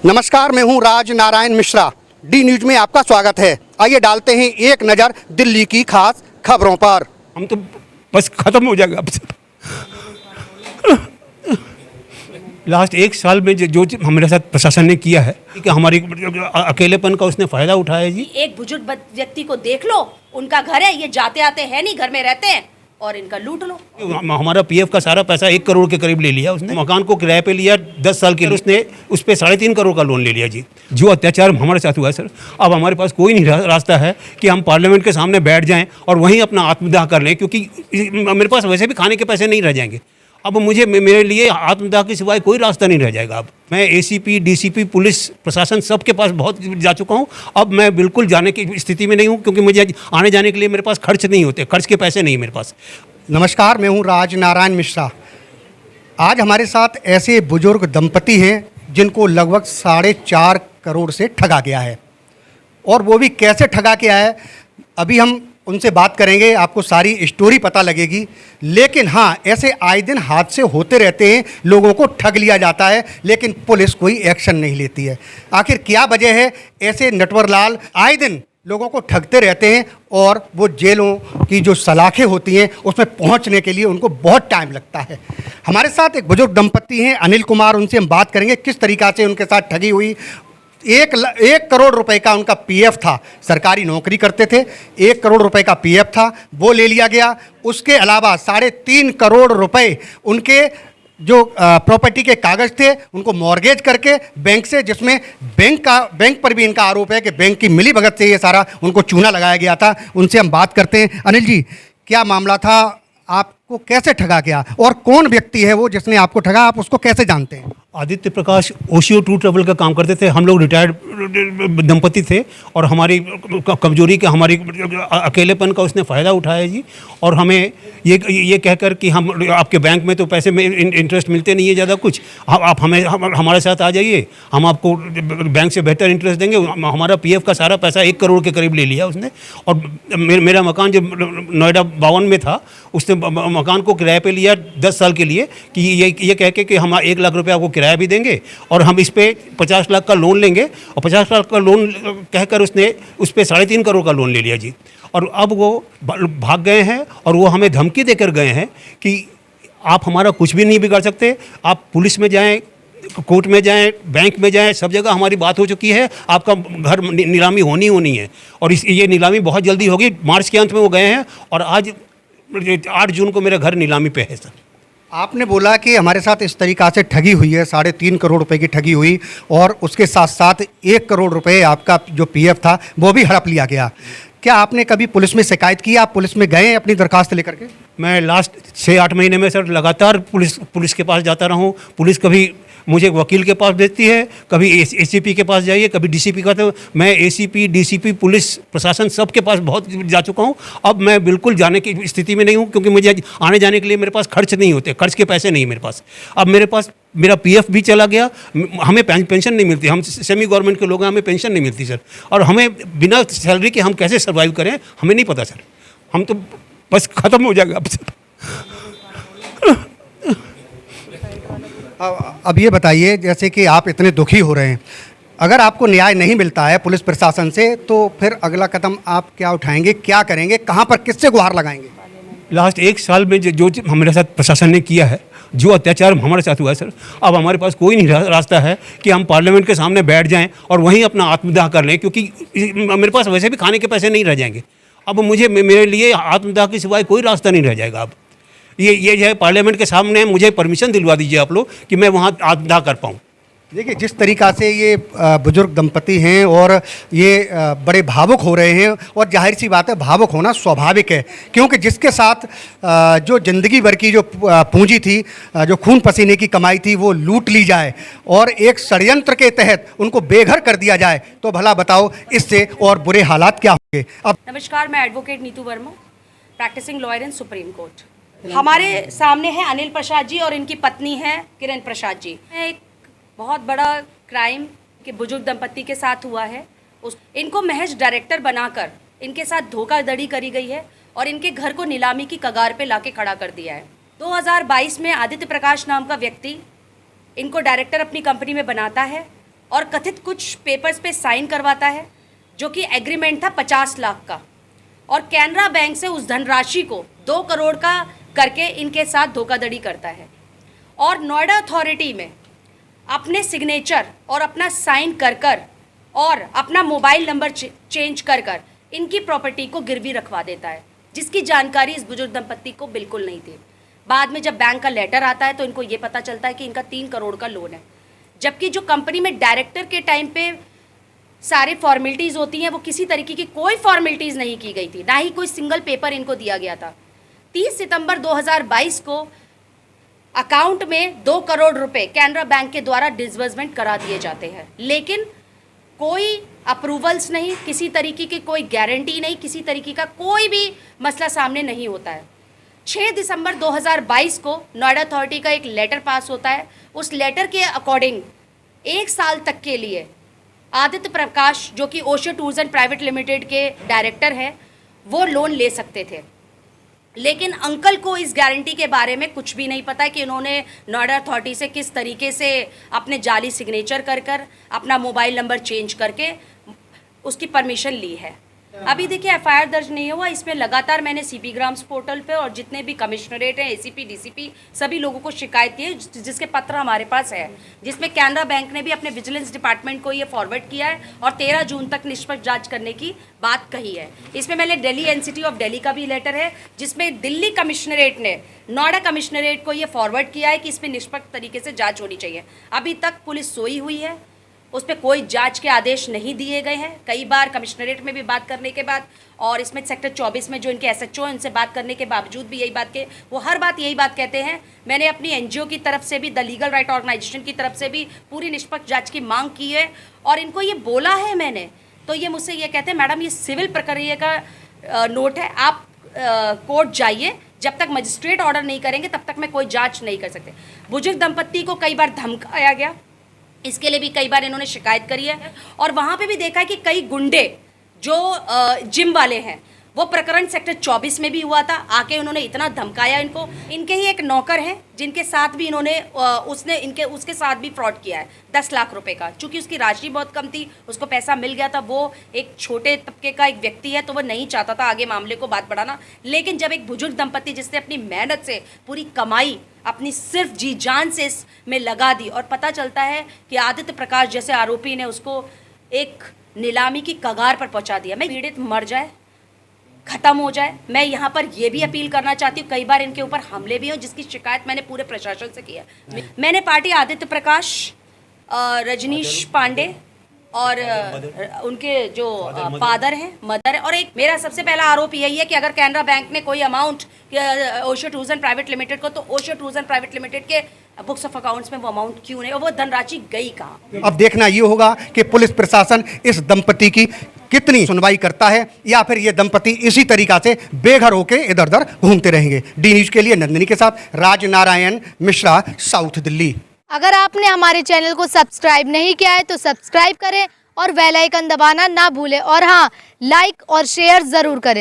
नमस्कार, मैं हूं राज नारायण मिश्रा। डी न्यूज में आपका स्वागत है। आइए डालते हैं एक नज़र दिल्ली की खास खबरों पर। हम तो बस खत्म हो जाएगा अब से। लास्ट एक साल में जो हमारे साथ प्रशासन ने किया है कि हमारी अकेलेपन का उसने फायदा उठाया जी। एक बुजुर्ग व्यक्ति को देख लो, उनका घर है, ये जाते आते हैं नहीं, घर में रहते हैं और इनका लूट लो। हमारा पीएफ का सारा पैसा 1 करोड़ के करीब ले लिया उसने। मकान को किराए पे लिया 10 साल के लिए, उसने उस पर 3.5 करोड़ का लोन ले लिया जी। जो अत्याचार हमारे साथ हुआ है सर, अब हमारे पास कोई नहीं रास्ता है कि हम पार्लियामेंट के सामने बैठ जाएं और वहीं अपना आत्मदाह कर लें, क्योंकि मेरे पास वैसे भी खाने के पैसे नहीं रह जाएंगे। अब मुझे मेरे लिए आत्मदाह के सिवाय कोई रास्ता नहीं रह जाएगा। अब मैं एसीपी, डीसीपी, पुलिस प्रशासन सबके पास बहुत जा चुका हूं। अब मैं बिल्कुल जाने की स्थिति में नहीं हूं, क्योंकि मुझे आने जाने के लिए मेरे पास खर्च नहीं होते, खर्च के पैसे नहीं मेरे पास। नमस्कार, मैं हूं राज नारायण मिश्रा। आज हमारे साथ ऐसे बुजुर्ग दंपति हैं जिनको लगभग 4.5 करोड़ से ठगा गया है, और वो भी कैसे ठगा के आया है अभी हम उनसे बात करेंगे, आपको सारी स्टोरी पता लगेगी। लेकिन हाँ, ऐसे आए दिन हादसे होते रहते हैं, लोगों को ठग लिया जाता है, लेकिन पुलिस कोई एक्शन नहीं लेती है। आखिर क्या वजह है? ऐसे नटवरलाल आए दिन लोगों को ठगते रहते हैं, और वो जेलों की जो सलाखें होती हैं उसमें पहुंचने के लिए उनको बहुत टाइम लगता है। हमारे साथ एक बुजुर्ग दंपति हैं, अनिल कुमार, उनसे हम बात करेंगे किस तरीक़ा से उनके साथ ठगी हुई। 1 करोड़ रुपए का उनका पीएफ था, सरकारी नौकरी करते थे, 1 करोड़ रुपए का पीएफ था, वो ले लिया गया। उसके अलावा 3.5 करोड़ रुपए उनके जो प्रॉपर्टी के कागज़ थे उनको मॉर्गेज करके बैंक से, जिसमें बैंक पर भी इनका आरोप है कि बैंक की मिलीभगत से ये सारा उनको चूना लगाया गया था। उनसे हम बात करते हैं। अनिल जी, क्या मामला था? आपको कैसे ठगा गया, और कौन व्यक्ति है वो जिसने आपको ठगा? आप उसको कैसे जानते हैं? आदित्य प्रकाश ओशियो टूर ट्रैवल का काम करते थे। हम लोग रिटायर्ड दंपति थे, और हमारी कमजोरी के, हमारी अकेलेपन का उसने फ़ायदा उठाया जी। और हमें ये कहकर कि हम आपके बैंक में तो पैसे में इंटरेस्ट मिलते नहीं है ज़्यादा कुछ, आप हमारे साथ आ जाइए, हम आपको बैंक से बेहतर इंटरेस्ट देंगे। हमारा पीएफ का सारा पैसा 1 करोड़ के करीब ले लिया उसने। और मेरा मकान जो नोएडा 52 में था, उसने मकान को किराए पे लिया 10 साल के लिए, कि ये कह के कि हम 1 लाख रुपये आपको किराया भी देंगे और हम इस पे 50 लाख का लोन लेंगे। और 50 लाख का लोन कहकर उसने उस पे 3.5 करोड़ का लोन ले लिया जी। और अब वो भाग गए हैं, और वो हमें धमकी देकर गए हैं कि आप हमारा कुछ भी नहीं बिगाड़ सकते, आप पुलिस में जाएं, कोर्ट में जाएं, बैंक में जाएं, सब जगह हमारी बात हो चुकी है, आपका घर नीलामी होनी है। और ये नीलामी बहुत जल्दी होगी। मार्च के अंत में वो गए हैं, और आज 8 जून को मेरा घर नीलामी पे है सर। आपने बोला कि हमारे साथ इस तरीक़ा से ठगी हुई है, 3.5 करोड़ रुपए की ठगी हुई, और उसके साथ साथ 1 करोड़ रुपए आपका जो पीएफ था वो भी हड़प लिया गया। क्या आपने कभी पुलिस में शिकायत की? आप पुलिस में गए अपनी दरखास्त लेकर के? मैं लास्ट 6-8 महीने में सर लगातार पुलिस के पास जाता रहा हूँ। पुलिस कभी मुझे वकील के पास भेजती है, कभी एसीपी के पास जाइए, कभी डीसीपी का। तो मैं एसीपी, डीसीपी, पुलिस प्रशासन सबके पास बहुत जा चुका हूँ। अब मैं बिल्कुल जाने की स्थिति में नहीं हूँ, क्योंकि मुझे आने जाने के लिए मेरे पास खर्च नहीं होते, खर्च के पैसे नहीं मेरे पास। अब मेरे पास मेरा पीएफ भी चला गया, हमें पेंशन नहीं मिलती, हम सेमी गवर्नमेंट के लोग हैं, हमें पेंशन नहीं मिलती सर। और हमें बिना सैलरी के हम कैसे सर्वाइव करें, हमें नहीं पता सर। हम तो बस ख़त्म हो जाएगा अब सर। अब ये बताइए, जैसे कि आप इतने दुखी हो रहे हैं, अगर आपको न्याय नहीं मिलता है पुलिस प्रशासन से, तो फिर अगला कदम आप क्या उठाएंगे, क्या करेंगे, कहाँ पर किससे गुहार लगाएंगे? लास्ट एक साल में जो हमारे साथ प्रशासन ने किया है, जो अत्याचार हमारे साथ हुआ है सर, अब हमारे पास कोई नहीं रास्ता है कि हम पार्लियामेंट के सामने बैठ जाएं और वहीं अपना आत्मदाह कर लें, क्योंकि मेरे पास वैसे भी खाने के पैसे नहीं रह जाएंगे। अब मुझे मेरे लिए आत्मदाह के सिवाय कोई रास्ता नहीं रह जाएगा। अब ये जो है, पार्लियामेंट के सामने मुझे परमिशन दिलवा दीजिए आप लोग कि मैं वहाँ आत्मदाह कर पाऊँ। देखिए, जिस तरीक़ा से ये बुजुर्ग दंपति हैं और ये बड़े भावुक हो रहे हैं, और जाहिर सी बात है भावुक होना स्वाभाविक है, क्योंकि जिसके साथ जो ज़िंदगी भर की जो पूंजी थी, जो खून पसीने की कमाई थी, वो लूट ली जाए और एक षड्यंत्र के तहत उनको बेघर कर दिया जाए, तो भला बताओ इससे और बुरे हालात क्या होंगे। अब नमस्कार, मैं advocate Neetu Verma, practising lawyer in Supreme Court. हमारे सामने हैं अनिल प्रसाद जी और इनकी पत्नी है किरण प्रसाद जी। एक बहुत बड़ा क्राइम के बुजुर्ग दंपति के साथ हुआ है। इनको महज डायरेक्टर बनाकर इनके साथ धोखाधड़ी करी गई है, और इनके घर को नीलामी की कगार पे लाके खड़ा कर दिया है। 2022 में आदित्य प्रकाश नाम का व्यक्ति इनको डायरेक्टर अपनी कंपनी में बनाता है, और कथित कुछ पेपर्स पे साइन करवाता है, जो कि एग्रीमेंट था 50 लाख का, और कैनरा बैंक से उस धनराशि को 2 करोड़ का करके इनके साथ धोखाधड़ी करता है। और नोएडा अथॉरिटी में अपने सिग्नेचर और अपना साइन कर कर और अपना मोबाइल नंबर चेंज कर कर इनकी प्रॉपर्टी को गिरवी रखवा देता है, जिसकी जानकारी इस बुजुर्ग दंपत्ति को बिल्कुल नहीं थी। बाद में जब बैंक का लेटर आता है तो इनको ये पता चलता है कि इनका 3 करोड़ का लोन है, जबकि जो कंपनी में डायरेक्टर के टाइम पे सारी फॉर्मेलिटीज़ होती हैं वो किसी तरीके की कोई फॉर्मेलिटीज़ नहीं की गई थी, ना ही कोई सिंगल पेपर इनको दिया गया था। 30 सितंबर 2022 को अकाउंट में 2 करोड़ रुपए कैनरा बैंक के द्वारा डिसबर्समेंट करा दिए जाते हैं, लेकिन कोई अप्रूवल्स नहीं, किसी तरीके की कोई गारंटी नहीं, किसी तरीके का कोई भी मसला सामने नहीं होता है। 6 दिसंबर 2022 को नोएडा अथॉरिटी का एक लेटर पास होता है। उस लेटर के अकॉर्डिंग 1 साल तक के लिए आदित्य प्रकाश, जो कि Osho tours and private limited के डायरेक्टर हैं, वो लोन ले सकते थे। लेकिन अंकल को इस गारंटी के बारे में कुछ भी नहीं पता है कि इन्होंने नोएडा अथॉरिटी से किस तरीके से अपने जाली सिग्नेचर कर कर अपना मोबाइल नंबर चेंज करके उसकी परमिशन ली है। अभी देखिए एफआईआर दर्ज नहीं हुआ, इसमें लगातार मैंने सीपी ग्राम्स पोर्टल पे और जितने भी कमिश्नरेट हैं, एसीपी, डीसीपी, सभी लोगों को शिकायत की है, जिसके पत्र हमारे पास है, जिसमें कैनरा बैंक ने भी अपने विजिलेंस डिपार्टमेंट को ये फॉरवर्ड किया है और 13 जून तक निष्पक्ष जांच करने की बात कही है। इसमें मैंने दिल्ली एनसीटी ऑफ दिल्ली का भी लेटर है, जिसमें दिल्ली कमिश्नरेट ने नोएडा कमिश्नरेट को ये फॉरवर्ड किया है कि इसमें निष्पक्ष तरीके से जाँच होनी चाहिए। अभी तक पुलिस सोई हुई है, उस पर कोई जांच के आदेश नहीं दिए गए हैं। कई बार कमिश्नरेट में भी बात करने के बाद और इसमें सेक्टर 24 में जो इनके एसएचओ हैं उनसे बात करने के बावजूद भी यही बात के वो हर बात यही बात कहते हैं। मैंने अपनी एनजीओ की तरफ से भी, द लीगल राइट ऑर्गेनाइजेशन की तरफ से भी पूरी निष्पक्ष जांच की मांग की है और इनको ये बोला है मैंने, तो ये मुझसे ये कहते हैं मैडम ये सिविल प्रक्रिया का नोट है, आप कोर्ट जाइए, जब तक मजिस्ट्रेट ऑर्डर नहीं करेंगे तब तक मैं कोई जाँच नहीं कर सकते। बुजुर्ग दंपत्ति को कई बार धमकाया गया, इसके लिए भी कई बार इन्होंने शिकायत करी है और वहाँ पे भी देखा है कि कई गुंडे जो जिम वाले हैं, वो प्रकरण सेक्टर 24 में भी हुआ था, आके उन्होंने इतना धमकाया इनको। इनके ही एक नौकर हैं जिनके साथ भी इन्होंने उसके साथ भी फ्रॉड किया है 10 लाख रुपए का। चूंकि उसकी राशि बहुत कम थी, उसको पैसा मिल गया था, वो एक छोटे तबके का एक व्यक्ति है तो वो नहीं चाहता था आगे मामले को बात बढ़ाना। लेकिन जब एक बुजुर्ग दंपत्ति जिसने अपनी मेहनत से पूरी कमाई अपनी सिर्फ जी जान से इसमें लगा दी और पता चलता है कि आदित्य प्रकाश जैसे आरोपी ने उसको एक नीलामी की कगार पर पहुंचा दिया, मैं पीड़ित मर जाए, खत्म हो जाए। मैं यहाँ पर यह भी अपील करना चाहती हूँ, कई बार इनके ऊपर हमले भी हो जिसकी शिकायत मैंने पूरे प्रशासन से किया। मैंने पार्टी आदित्य प्रकाश, रजनीश पांडे और उनके जो फादर हैं, मदर है, और एक मेरा सबसे पहला आरोप यही है कि अगर कैनरा बैंक ने कोई amount Osho tours and private limited को, तो Osho tours and private limited के बुक्स ऑफ अकाउंट्स में वो अमाउंट क्यों नहीं और वो धनराशि गई कहाँ। अब देखना ये होगा कि पुलिस प्रशासन इस दंपति की कितनी सुनवाई करता है या फिर ये दंपति इसी तरीका से बेघर होकर इधर उधर घूमते रहेंगे। डी न्यूज के लिए नंदिनी के साथ राजनारायण मिश्रा, साउथ दिल्ली। अगर आपने हमारे चैनल को सब्सक्राइब नहीं किया है तो सब्सक्राइब करें और बेल आइकन दबाना ना भूलें और हाँ, लाइक और शेयर ज़रूर करें।